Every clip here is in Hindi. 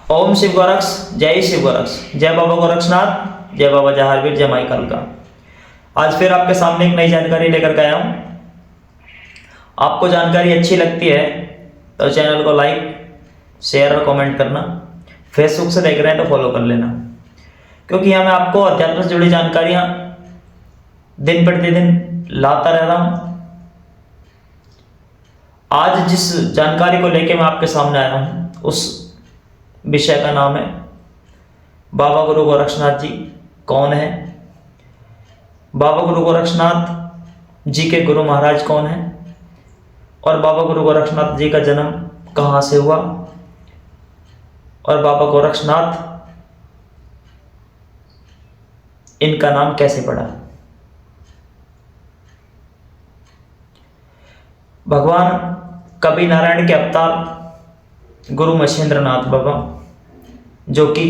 ओम शिव गोरक्ष, जय शिव गोरक्ष, जय बाबा गोरक्षनाथ, जय बाबा जहारवीर, जय माई कालका। आज फिर आपके सामने एक नई जानकारी लेकर के आया हूँ। आपको जानकारी अच्छी लगती है तो चैनल को लाइक, शेयर और कमेंट करना। फेसबुक से देख रहे हैं तो फॉलो कर लेना, क्योंकि यहाँ मैं आपको अध्यात्म से जुड़ी जानकारियाँ दिन प्रतिदिन लाता रह रहा हूँ। आज जिस जानकारी को लेकर मैं आपके सामने आया हूँ उस विषय का नाम है बाबा गुरु गोरक्षनाथ जी कौन है, बाबा गुरु गोरक्षनाथ जी के गुरु महाराज कौन है, और बाबा गुरु गोरक्षनाथ जी का जन्म कहाँ से हुआ, और बाबा गोरक्षनाथ इनका नाम कैसे पड़ा। भगवान कवि नारायण के अवतार गुरु मछेंद्र नाथ बाबा, जो कि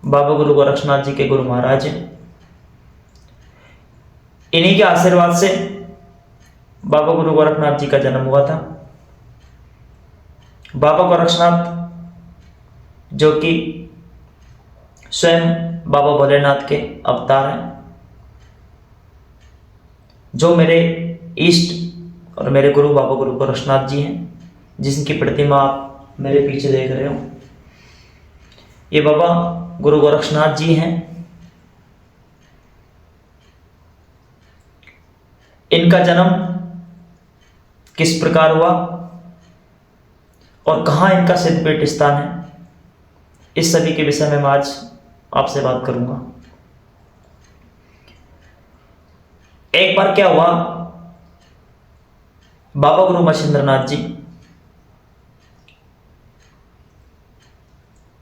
बाबा गुरु गोरक्षनाथ जी के गुरु महाराज हैं, इन्हीं के आशीर्वाद से बाबा गुरु गोरखनाथ जी का जन्म हुआ था। बाबा गोरक्षनाथ जो कि स्वयं बाबा भोलेनाथ के अवतार हैं, जो मेरे इष्ट और मेरे गुरु बाबा गुरु गोरक्षनाथ जी हैं, जिनकी प्रतिमा आप मेरे पीछे देख रहे हो। ये बाबा गुरु गोरक्षनाथ जी हैं। इनका जन्म किस प्रकार हुआ और कहाँ इनका सिद्धपीठ स्थान है, इस सभी के विषय में मैं आज आपसे बात करूंगा। एक बार क्या हुआ, बाबा गुरु मछेंद्रनाथ जी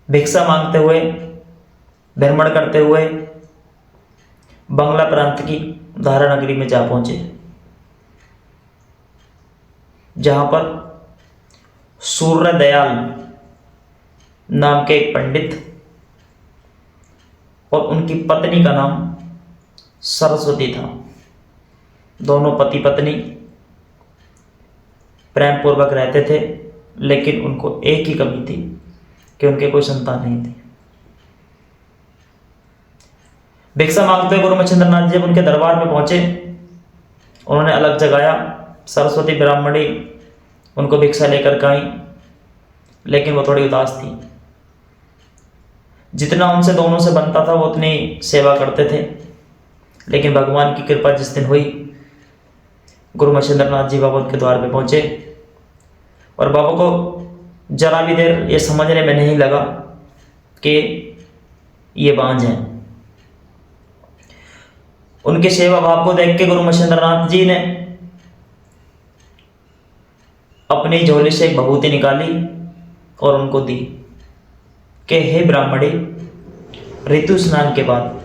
भिक्षा मांगते हुए, भ्रमण करते हुए बंगला प्रांत की धारा नगरी में जा पहुंचे, जहां पर सूर्य दयाल नाम के एक पंडित और उनकी पत्नी का नाम सरस्वती था। दोनों पति पत्नी प्रेम पूर्वक रहते थे, लेकिन उनको एक ही कमी थी कि उनके कोई संतान नहीं थी। भिक्षा मांगते हुए गुरु मछेंद्रनाथ जी जब उनके दरबार में पहुंचे, उन्होंने अलग जगाया। सरस्वती ब्राह्मणी उनको भिक्षा लेकर आई, लेकिन वो थोड़ी उदास थी। जितना उनसे दोनों से बनता था वो उतनी सेवा करते थे, लेकिन भगवान की कृपा जिस दिन हुई, गुरु मछेंद्रनाथ जी बाबा उनके द्वार पे पहुंचे और बाबा को जरा भी देर ये समझने में नहीं लगा कि ये बांझ हैं। उनके सेवा भाव को देख के गुरु मछेंद्रनाथ जी ने अपनी झोली से एक भभूति निकाली और उनको दी कि हे ब्राह्मणी, ऋतु स्नान के बाद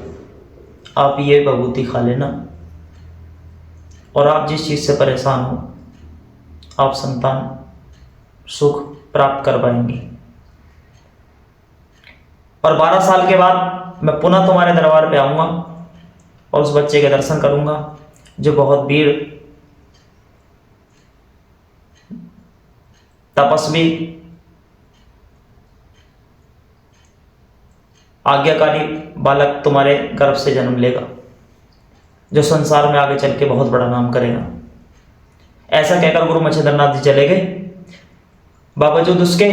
आप ये भभूति खा लेना, और आप जिस चीज से परेशान हो आप संतान सुख प्राप्त कर पाएंगी। और 12 साल के बाद मैं पुनः तुम्हारे दरबार पे आऊंगा और उस बच्चे के दर्शन करूंगा जो बहुत वीर, तपस्वी, आज्ञाकारी बालक तुम्हारे गर्भ से जन्म लेगा, जो संसार में आगे चल के बहुत बड़ा नाम करेगा। ऐसा कहकर गुरु मछेंद्रनाथ जी चले गए। बावजूद उसके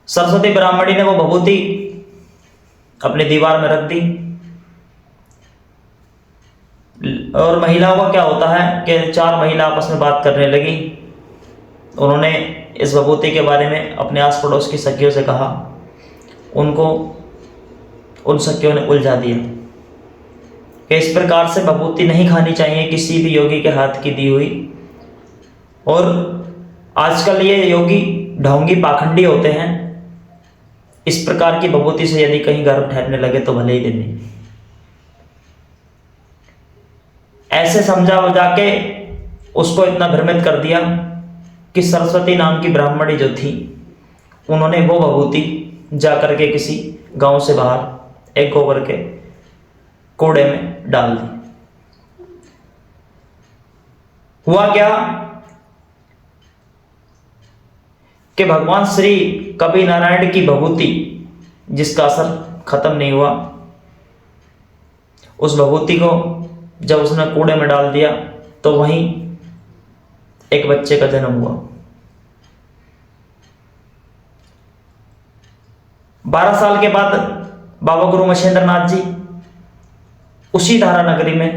सरस्वती ब्राह्मणी ने वो भभूति अपनी दीवार में रख दी। और महिलाओं का क्या होता है कि 4 महिला आपस में बात करने लगी। उन्होंने इस भभूति के बारे में अपने आस पड़ोस की सखियों से कहा। उनको उन सखियों ने उलझा दिया कि इस प्रकार से भभूति नहीं खानी चाहिए किसी भी योगी के हाथ की दी हुई। और आजकल ये योगी ढोंगी पाखंडी होते हैं, इस प्रकार की भभूति से यदि कहीं गर्भ ठहरने लगे तो भले ही दिन नहीं। ऐसे समझा बुझा के उसको इतना भ्रमित कर दिया कि सरस्वती नाम की ब्राह्मणी जो थी, उन्होंने वो भभूति जाकर के किसी गांव से बाहर एक गोबर के कूड़े में डाल दी। हुआ क्या कि भगवान श्री कबीर नारायण की भभूति जिसका असर खत्म नहीं हुआ, उस भभूति को जब उसने कूड़े में डाल दिया तो वहीं एक बच्चे का जन्म हुआ। 12 साल के बाद बाबा गुरु मछेंद्र नाथ जी उसी धारा नगरी में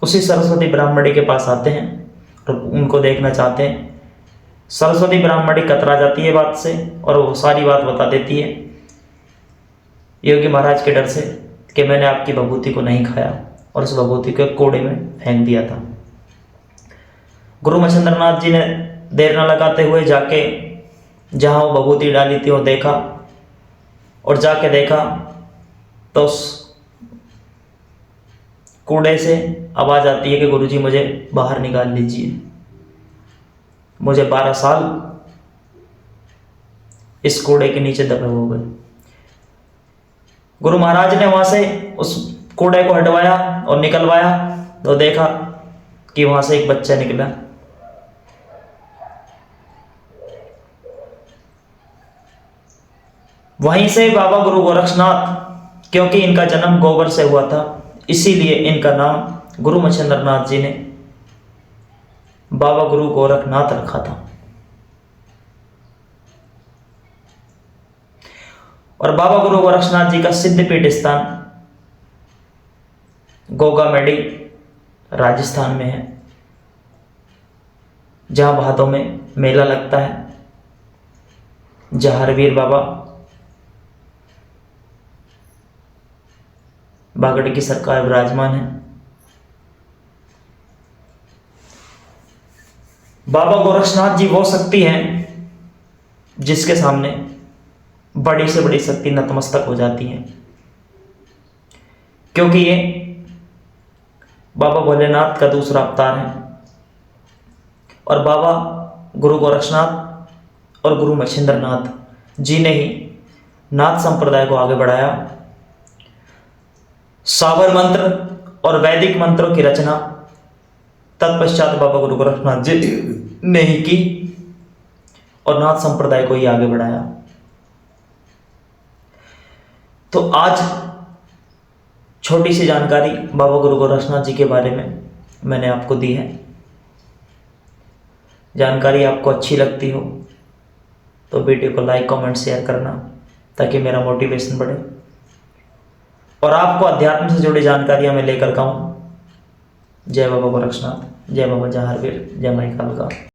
उसी सरस्वती ब्राह्मणी के पास आते हैं और उनको देखना चाहते हैं। सरस्वती ब्राह्मणी कतरा जाती है बात से और वो सारी बात बता देती है योगी महाराज के डर से कि मैंने आपकी भभूति को नहीं खाया और उस भभूति को कोड़े में फेंक दिया था। गुरु मछेंद्र नाथ जी ने देर न लगाते हुए जाके जहाँ वो भभूति डाली थी वो देखा और जाके देखा तो उस कूड़े से आवाज़ आती है कि गुरुजी मुझे बाहर निकाल लीजिए, मुझे 12 साल इस कूड़े के नीचे दबे हो गए। गुरु महाराज ने वहां से उस कूड़े को हटवाया और निकलवाया तो देखा कि वहां से एक बच्चा निकला। वहीं से बाबा गुरु गोरक्षनाथ, क्योंकि इनका जन्म गोबर से हुआ था इसीलिए इनका नाम गुरु मछेंद्र नाथ जी ने बाबा गुरु गोरखनाथ रखा था। और बाबा गुरु गोरक्षनाथ जी का सिद्धपीठ स्थान गोगामेडी राजस्थान में है, जहां भादों में मेला लगता है, जहां हरवीर बाबा बागड़ की सरकार विराजमान है। बाबा गोरक्षनाथ जी वो शक्ति हैं जिसके सामने बड़ी से बड़ी शक्ति नतमस्तक हो जाती है, क्योंकि ये बाबा भोलेनाथ का दूसरा अवतार है। और बाबा गुरु गोरक्षनाथ और गुरु मछेंद्र नाथ जी ने ही नाथ संप्रदाय को आगे बढ़ाया। साबर मंत्र और वैदिक मंत्रों की रचना तत्पश्चात बाबा गुरु गोरक्षनाथ जी ने ही की और नाथ संप्रदाय को ही आगे बढ़ाया। तो आज छोटी सी जानकारी बाबा गुरु गोरक्षनाथ जी के बारे में मैंने आपको दी है। जानकारी आपको अच्छी लगती हो तो वीडियो को लाइक कमेंट शेयर करना ताकि मेरा मोटिवेशन बढ़े और आपको अध्यात्म से जुड़ी जानकारियां मैं लेकर आऊं। जय बाबा गोरक्षनाथ, जय बाबा जहारवीर, जय माई कालका।